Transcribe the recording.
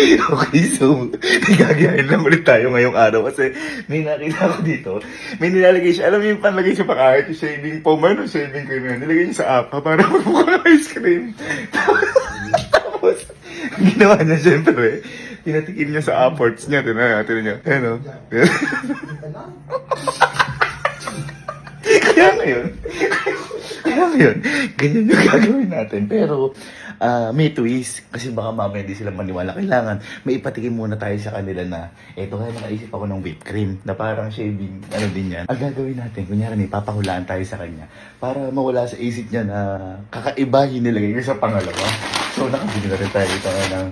Okay, so gagayahin lang ulit tayo ngayong araw kasi may nakita ko dito. May nilalagay siya. Alam mo yung panlagay siya kahit shaving foam, ano, shaving cream yan. Nilagay niya sa apa para magmukhang ice cream. Tapos, ang ginawa niya syempre, pinatikim niya sa apports niya. Tinan niya. Ano? Kaya ngayon, ganyan yung gagawin natin. Pero, may twist. Kasi baka mamaya hindi sila maniwala. Kailangan, may ipatikim muna tayo sa kanila na, eto nga, nakaisip ako ng whipped cream na parang shaving, ano din yan. Ang gagawin natin, kunyari may papahulaan tayo sa kanya para mawala sa isip niya na kakaiba, hinilagay ko sa pangalawa. So, nakabili na rin tayo ito ng